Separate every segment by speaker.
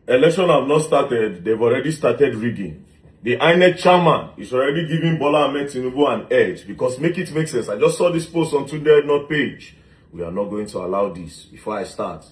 Speaker 1: Election have not started. They've already started rigging. The INEC chairman is already giving Bola Ahmed Tinubu an edge because make it make sense. I just saw this post on Tunde Not page. We are not going to allow this. Before I start,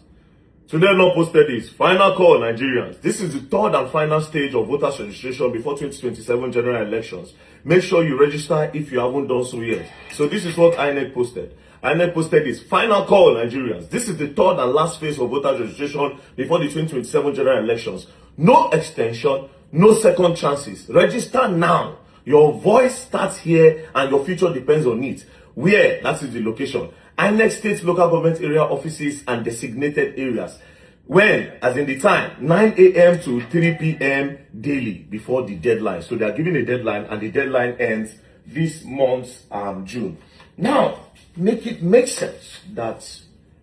Speaker 1: Tunde Not posted this. Final call, Nigerians. This is the third and final stage of voters registration before 2027 general elections. Make sure you register if you haven't done so yet. So this is what INEC posted. INEC posted this. Final call, Nigerians. This is the third and last phase of voters registration before the 2027 general elections. No extension, no second chances. Register now. Your voice starts here and your future depends on it. Where? That is the location. INEC state local government area offices and designated areas. When? As in the time, 9 a.m. to 3 p.m. daily before the deadline. So they are giving a deadline and the deadline ends this month, June. Now, make it make sense that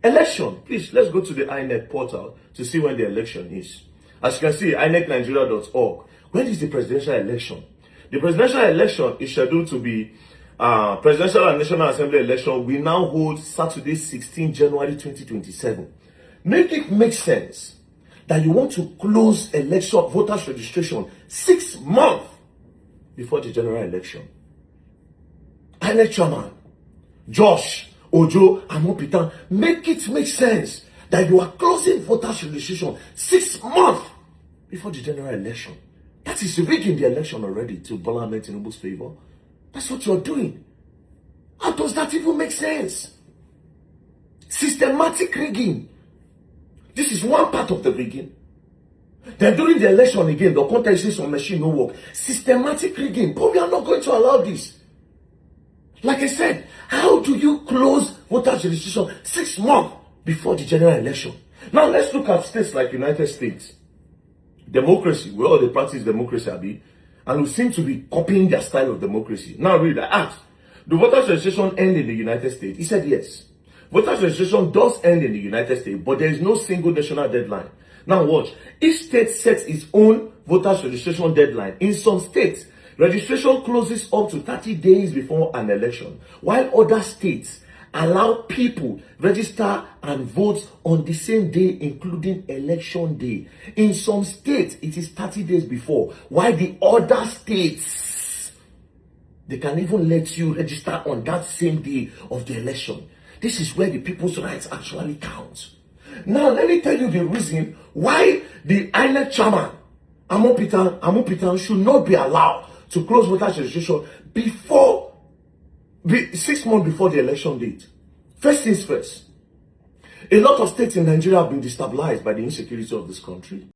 Speaker 1: election, please, let's go to the INEC portal to see when the election is. As you can see, inecnigeria.org. When is the presidential election? The presidential election is scheduled to be presidential and national assembly election. We now hold Saturday, 16 January 2027. Make it make sense that you want to close election voters registration 6 months before the general election. INEC chairman Josh Ojo Amopitan, make it make sense that you are closing voters registration 6 months before the general election. That is rigging the election already to Bola Ahmed Tinubu's favor. That's what you're doing. How does that even make sense? Systematic rigging. This is one part of the rigging. Then during the election again, the contest says on machine no work. Systematic rigging. But we are not going to allow this. Like I said, how do you close voters registration 6 months before the general election? Now let's look at states like United States. Democracy, where all they practice democracy, Abi, and we seem to be copying their style of democracy. Now read, I asked, do voters registration end in the United States? He said yes. Voters registration does end in the United States, but there is no single national deadline. Now watch, each state sets its own voters registration deadline. In some states, registration closes up to 30 days before an election, while other states allow people register and vote on the same day, including election day. In some states, it is 30 days before, while the other states, they can even let you register on that same day of the election. This is where the people's rights actually count. Now, let me tell you the reason why the INEC chairman, Amopitan, should not be allowed to close voters registration before 6 months before the election date. First things first, a lot of states in Nigeria have been destabilized by the insecurity of this country.